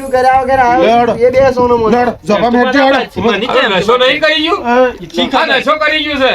બધું કર્યા વગર આવ્યો એ બે સોનો મોનો જવાબ હેઠે હડો નશો નહીં કરી ગયું આ નશો કરી ગયું છે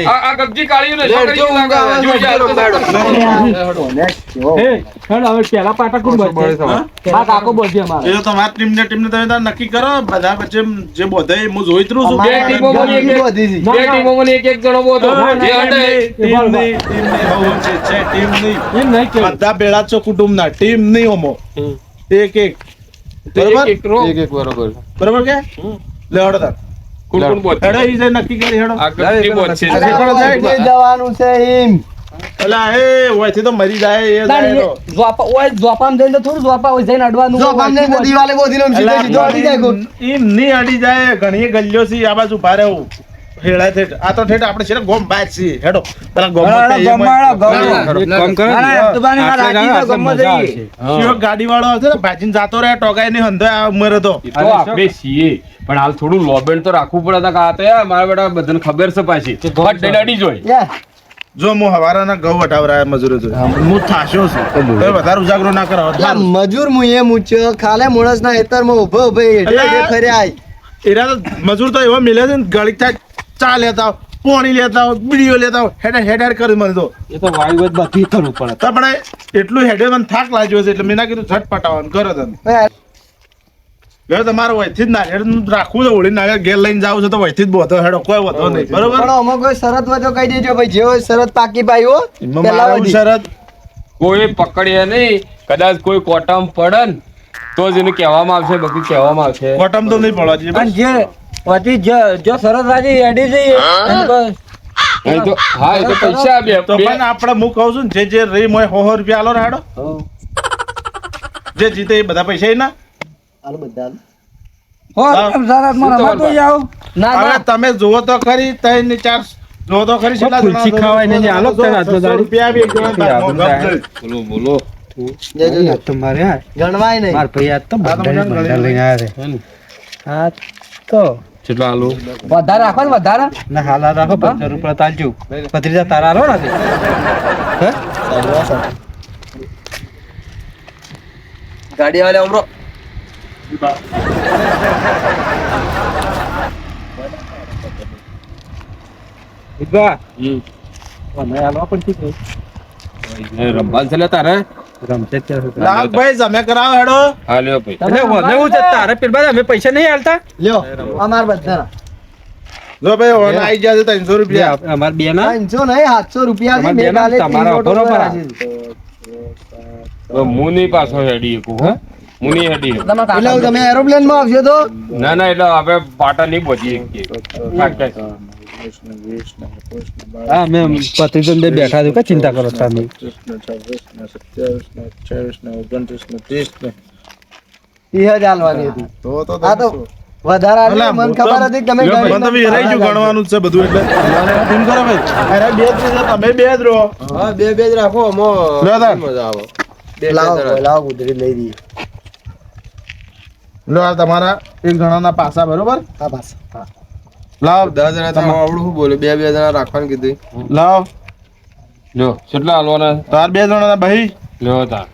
આ ગબજી કાઢ્યું નશો કરી ગયું હવે પેલા પાટા કોણ બોલશે આ કાકો બોલજે અમારે એ તો તમારી ટીમને તમે નક્કી કરો બધા વચ્ચે જે બોધે હું જોઈ જ રહું છું બે ટીમોમાં એક જણો બોધો જે હટે ટીમ નહીં બધા ભેળા છો કુટુંબના ટીમ નહીં હોમો એક બરોબર કે લે હડો તાર કોણ બોધ હેડો ઈ જે નક્કી કરી હેડો આ ગબજી બોધ છે જવાનું છે એમ અલા એ ઓયથી તો મરી જાય એ જાય તો જોપામ જઈને થોડું જોપા હોય જઈને અડવાનું જો પામને દિવાલે બોધીને સીધો સીધો અડી જાય કોણ ઈમ નહીં અડી જાય ઘણી ગલ્યો છે આ બાજુ ભારે હેડા થેટ આ તો થેટ આપણે છે ને ગોમ બાજ છે હેડો પેલા ગોમ ગાડી વાળો આવશે ને ભાજીને જાતો રહે ટોગાઈ ની હંધો આ ઉમર હતો આપણે છીએ પણ હાલ થોડું લોબેન તો રાખવું પડે તા આ તો મારા બેટા બધાને ખબર છે પાછી ઘટ દઈને અડી જોઈ જો હું હવારાના ઘઉં વટાવરાયા મજૂરો જોડે હું થાશ્યો છું તો વધારે ઉજાગરો ના કરો મજૂર હું એ મૂચ્યો ખાલે મોણસના ખેતરમાં ઉભો ઉભો એટલે ફર્યા એરા તો મજૂર તો એવો મિલે છે ને ગળી ચા લેતા પાણી લેતા બીડીઓ લેતા હેડ કરી મને તો એ તો વાયુ બધી કરવું પડે તો પણ એટલું હેડે મને થાક લાગ્યો છે એટલે મેં ના કીધું ઝટ પટાવવાનું કરો તમે હવે તમારે વયથી જ નાળિયેર રાખવું છે ઓળી નાળિયેર ઘેર લઈને જાવ છે તો વયથી જ બોધો હેડો કોઈ વધો નહીં બરોબર પણ અમે કોઈ શરત હોય તો કહી દેજો ભાઈ જેવો શરત પાકી ભાઈ હો મારા શરત કોઈ પકડીએ નહીં કદાચ કોઈ કોટમ પડે ને તો જ એને કહેવામાં આવશે બાકી કહેવામાં આવશે કોટમ તો નહીં પડવા જોઈએ અને જે પછી જો સરસ રાજી એડી જઈએ એ તો હા એ તો પૈસા બે તો પણ આપણે હું કહું છું ને જે રહી મોય 100 રૂપિયા આલો રાડો જે જીતે એ બધા પૈસા ના હાલ બધા હવે તમે જુઓ તો ખરી 3 ને 4 જુઓ તો ખરી કેટલા જણા ખાવાય ને આલો રૂપિયા આવી એક જણા બોલો તમારે ગણવાય નહીં માર ભાઈ આજ તો બધા લઈને આવ્યા છે હા તો કેટલા આલો વધારે રાખો ને વધારે ના હાલ રાખો 15 રૂપિયા તાલજો ભત્રીજા તારા આલો ને ગાડી વાલે ઉમરો રમવાન છે તારે ભાઈ જમે કરાવો હેડો હા લ્યો ભાઈ તારે પેલા અમે પૈસા નહીં હાલતા લ્યો અમાર બધા જો ભાઈ ઓન આવી ગયા છે 300 રૂપિયા અમાર બે ના 500 નહીં 700 રૂપિયા છે બે ગાલે તમારા બરોબર મુની પાછો હેડી એકું હો મુની હેડી એટલે તમે એરોપ્લેન માં આવશો તો ના ના એટલે આપણે પાટા નહીં પહોંચી હા મેં પત્રીજન બે બેઠા છું કઈ ચિંતા કરો તમે 30 હાલવાની હતી તો આ તો વધારે આલી મને ખબર હતી તમે મને તો રહી ગયું ગણવાનું છે બધું એટલે ટીમ કરો ભાઈ અરે બે જ તમે બે જ રહો હા બે જ રાખો મો મજા આવે લાવો ગુદરી લઈ દી લો આ તમારા એક જણાના પાસા બરોબર હા બસ હા લાવ 10 જણા તમે આવડું શું બોલે બે જણા રાખવાનું કીધું લાવ લો કેટલા હાલવાના તાર બે જણાના ભાઈ લ્યો તાર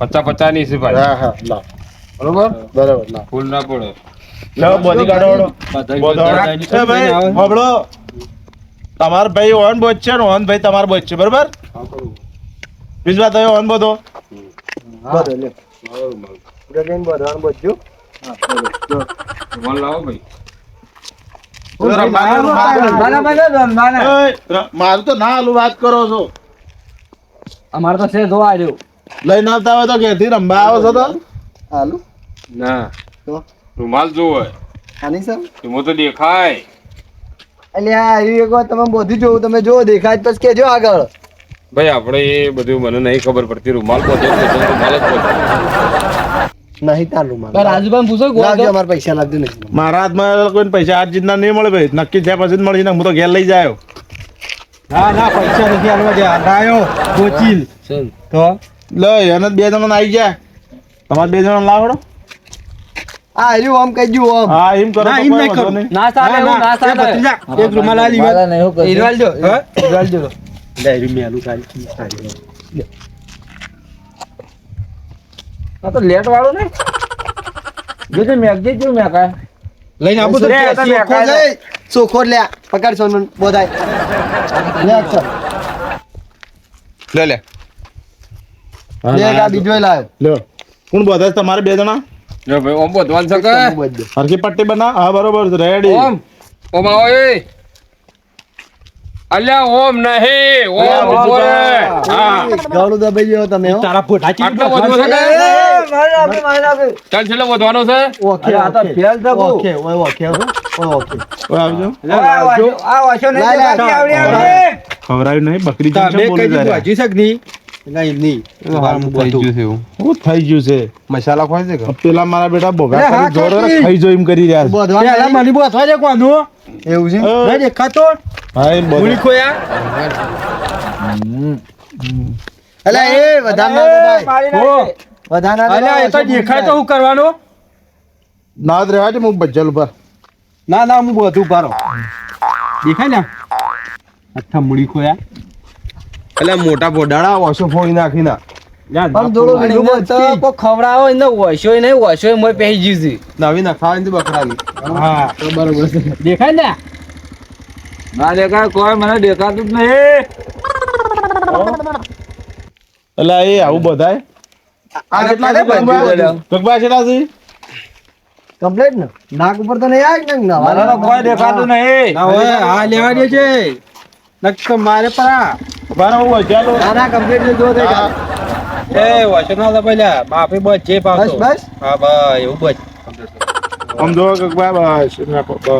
50 ની છે ભાઈ હા હા લાવ બરોબર બરાબર લાવ ફૂલ ના પડે લાવ બોડી કાઢો ભાઈ હોબળો તમાર ભાઈ ઓન બોચ છે ને ઓન ભાઈ તમાર બોચ છે બરોબર બીજવા તો ઓન બોધો બધો લે ઉડેન બધો બોજો વન લાવો ભાઈ મારું તો ના હાલું વાત કરો છો અમારે તો છે જોવા આવ્યો લઈને આવતા હોય તો ઘેરથી રંબા આવો છો તો હાલો ના તો રૂમાલ જોવો આની સર એમાં તો દેખાય અલ્યા આવી એક વાર તમે બધું જોવું તમે જો દેખાય પછી કેજો આગળ ભાઈ આપણે એ બધું મને નહીં ખબર પડતી રૂમાલ પહોંચે રૂમાલ જ પહોંચે નહીં તાર રૂમાલ રાજુભાઈ પૂછો લાવજો અમાર પૈસા લાવજો નહીં મારા હાથમાં કોઈ પૈસા આજ જીતના નહીં મળે ભાઈ નક્કી જ્યાં પછી જ મળી ને હું તો ઘેર લઈ જાય ના ના પૈસા નથી આલવા દે આયો કોચિલ તો લો એને બે જણા આવી ગયા તમારે બે જણા લાવડો આ હર્યું આમ કહી દઉં આમ હા એમ કરો ના એમ નહીં કરું ના સાલે ના સાલે એક રૂમાલ આલી ઈરવાલ જો ઈરવાલ જો લે રૂમિયાલું સાલી આ તો લેટ વાળો ને જો તે મેગજે જો મે કા લઈને આપું તો લે, આ તો ચોખ્ખો મેકાય લે ચોખ્ખો લે પકડ સોન બોધાય લે અક્ષર લે લે લે આ બીજો લાવ લ્યો કોણ બધા છે તમારે બે જણા જો ભાઈ ઓમ બોધવાન છે કે હરકી પટ્ટી બના હા બરોબર છે રેડી ઓમ ઓમ આવો એ અલ્યા ઓમ નહીં ઓમ ઉભો રે હા ગાળું દબાઈ ગયો તમે હો તારા ફોટા આટલો વધવો છે કે ચાલ છેલ્લે વધવાનો છે ઓકે આ તો ફેલ દબો ઓકે ઓય ઓકે ઓકે ઓય આવજો આ વાશો નહીં લાય, લાય. આવડી આવડી ખવરાયું નહીં બકરી જેમ તમે બોલી કઈ જાય વાજી શક નહીં નહીં હું થઈ ગયું છે મસાલા ખોઈ છે કે પેલા મારા બેટા બોગા અરે હા, કરી જોર કાકી. ખાઈ જો એમ કરી રહ્યા છે બોધવા મને બોથવા દે કોનું એવું છે નહીં દેખાતો હા એમ બોલો ભૂલી ખોયા અલા એ વધાના ભાઈ મારી નાખે. વધાના અલ્યા એ તો દેખાય તો શું કરવાનું નાદ રહેવા છે હું બજ્જલ ઉપર ના ના હું બધું પારો દેખાય ને અચ્છા મૂડી ખોયા એટલે મોટા પોડાળા ઓછો ફોડી નાખી ના પણ થોડું અને બીજું એને તો બચી. કોઈ ખવડાવો એને વોશો નહીં વોશો મોય પહેરી ગયું છે નવી નખાવાની બકરાની હા બરોબર છે દેખાય ને ના દેખાય કોઈ મને દેખાતું જ નહીં એટલે એ આવું બધાય આ કેટલા છે ભાઈ ગગબા કેટલા છે કમ્પ્લીટ ને નાક ઉપર તો નહીં આવે ને મને તો કોઈ દેખાતું નહીં હા લેવા દે છે નક્કી મારે પરા બારા હું ચાલો ના ના કમ્પ્લીટ જો દે એ વોશો ના પેલા બાપે બસ જે પાવતો બસ બસ હા બસ એવું બસ આમ જો ગગબા બસ રાખો બસ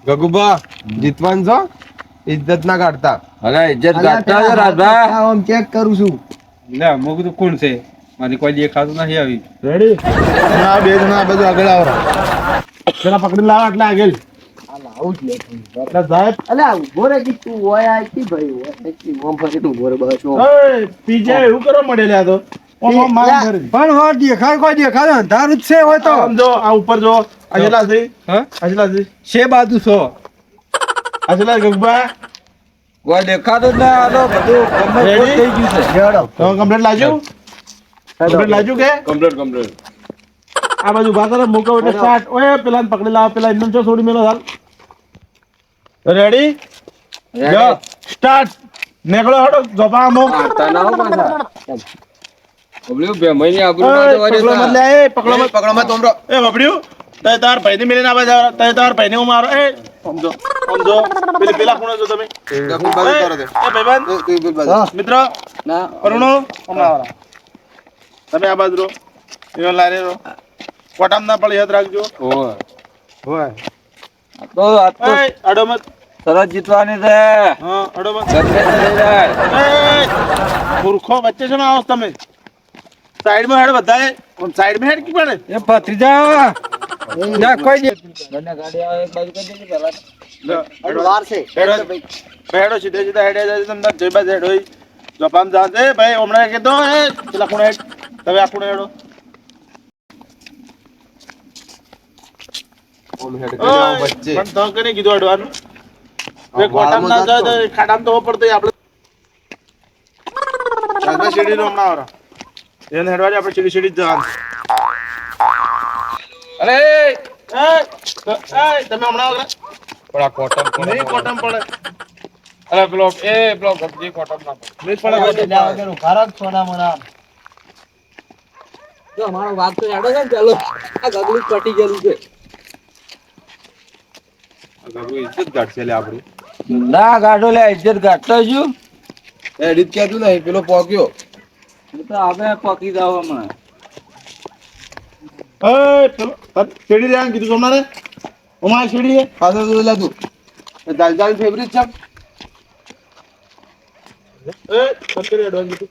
ગગુબા જીતવાન છો ઇજ્જત ના કાઢતા અરે ઇજ્જત કાઢતા છે રાજભા આમ ચેક કરું છું લે મો કીધું કોણ છે મને કોઈ દેખાતું નથી આવી રેડી આ બે જણા આ બધું આગળ આવો પેલા પકડી લાવ એટલે આગળ આવું જ લે એટલે સાહેબ અલા ઉભો રે કે તું હોય આ કી ભાઈ હોય કે ઓમ ફરી તું ઉભો રે બસ ઓમ. એ પીજે એવું કરો મળેલા તો ઓમ ઓમ માર ઘરે પણ હો દેખાય કોઈ દેખાય અંધારું જ છે હોય તો આમ જો આ ઉપર જો આજલા છે હા આજલા છે છે બાજુ છો આજલા ગગબા કોઈ દેખાતું જ ના આ તો બધું ગમે તે Ready? થઈ ગયું છે હેડો તો કમ્પ્લીટ લાજુ કમ્પ્લીટ લાજુ કે કમ્પ્લીટ આ બાજુ ભાગર મૂકો એટલે સ્ટાર્ટ ઓય પેલા ને પકડી લાવ પેલા એમને જો છોડી મેલો હાલ રેડી જો સ્ટાર્ટ નેકળો હડો જોપા મો આતા ના હો પાછા ઓબલ્યો બે મહિને આબરૂ પકડો મત લે એ પકડો મત પકડો મત ઓમરો એ બબડ્યું તય તાર ભાઈને મિલીને આવા જાવ તય તાર ભાઈને હું મારો એ સમજો પેલા કોણ છો તમે એ ભાઈબંધ મિત્રો ના કરુણો હમણાં તમે આ બાજુ રહો એનો લારે રહો કોટામ ના પડી યાદ રાખજો ઓય હોય તો આ તો એ અડો મત સરસ જીતવાની છે હા અડો મત ગમે તે થઈ જાય એ મૂર્ખો વચ્ચે છે આવો તમે સાઈડ માં હેડ બધાએ સાઈડ માં હેડ કી પડે એ ભત્રીજા ના કોઈ દે બંને ગાડી આવે એક બાજુ કરી દેજે પહેલા વાર છે હેડો સીધે સીધા હેડે જાય તમને જઈ બાજુ હેડ હોય જપાન જાતે ભાઈ હમણાં કીધો એ પેલા ખૂણે હેડ તમે આ ખૂણે હેડો ઓમ હેડ કરી વચ્ચે પણ તો કને કીધું હેડવાનું એ કોટામ ના જાય તો ખાડામ તો પડતો આપણે આગળ સીડી નો હમણાં આવરા એને હેડવા આપણે સીડી સીડી જ જવાનું અરે એ તમે હમણાં આવરા પણ આ કોટમ નહીં કોટમ પડે અરે બ્લોક ગબજી કોટમ ના પડે નહીં પડે ભારત સોના મોના જો અમારો વાત તો યાડો છે ને ચાલો આ ગગલું પટી ગયેલું છે ઇજ્જત ગાડશે લે આપડી ના ગાડો લે ઇજ્જત ગાડતો છું એડિટ કેતું નહીં પેલો પોક્યો તો આપણે પકી જાવ હમણાં એ પેલો સીડી રહ્યા કીધું તમારે અમારે સીડી છે પાછળ તો લાતું દાલ દાલ ફેવરિટ છે એ પકડી હેડવાનું કીધું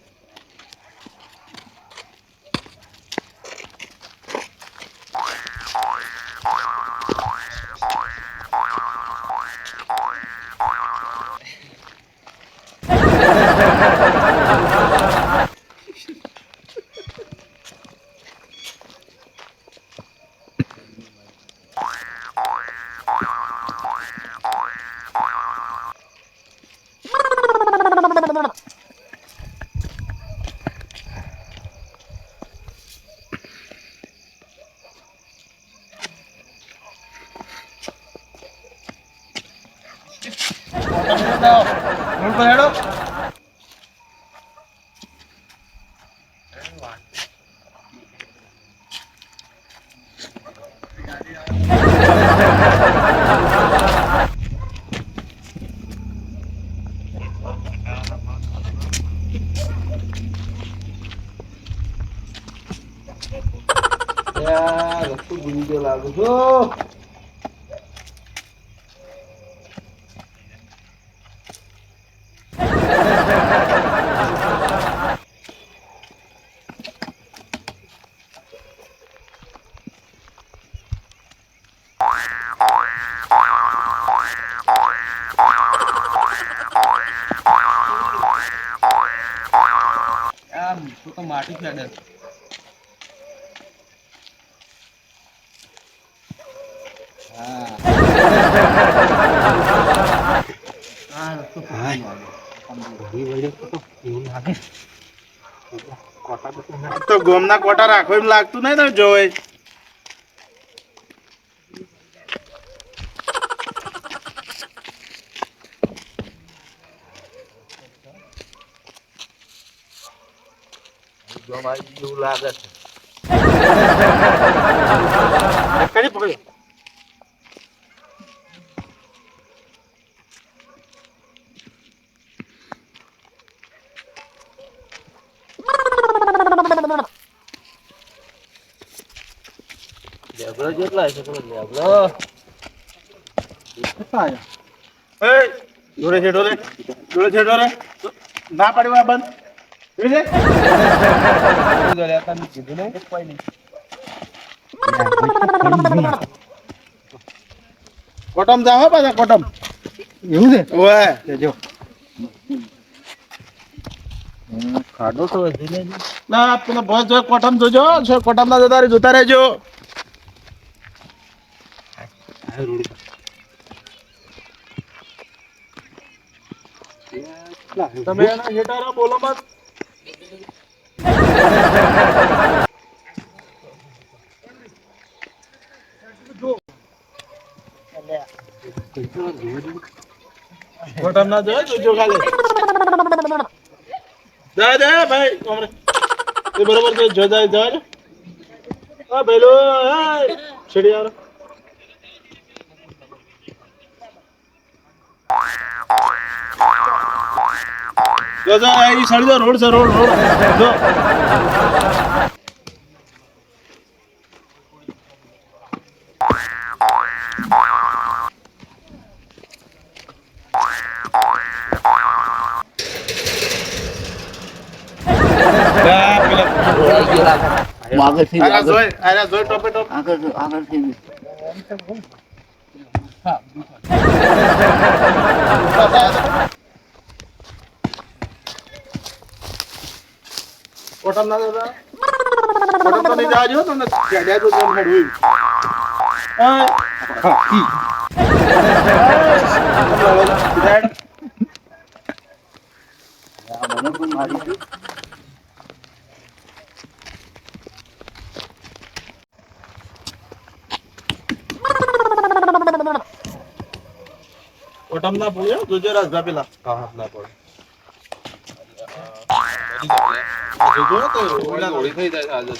રોડ પર હેડો. રસ્તો ભૂલી ગયો લાગુ છું. તો માટી ફેડે. તો ગોમના કોટા રાખો એમ લાગતું નહીં ને જોઈ. એવું લાગે છે. કરી પકડ્યો. લેબડો જેટલા છે પેલો લેબડો. જોડે છે ડોલે જોડે છે ડોલે ના પાડી વા બંધ કીધું નહીં કોઈ નહીં. કોટમ જાવ પાછા કોટમ. એવું છે ઓય જો ખાડો તો હજી નહીં. ના પેલો બસ જો કોટમ જોજો કોટમ ના જોતા રહેજો. તમે એના હેટારા બોલો મત. કોટમ ના જોજો ખાલી. જા ભાઈ હમણે એ બરોબર છે જો જાય આ ભઈલો છેડી આવો. જો એ સડી દો રોડ છે રોડ જો આરા જોઈ ટોપે ટોપ કોટમ ના દાદા કોટમ તો નહીં જાજો તમને ક્યાં તો જમ હેડવી કોટમ ના બોલ્યો જોજો રાજભા પેલા હા ના પડે. જોજો તો હોળી થઈ જાય છે આજે.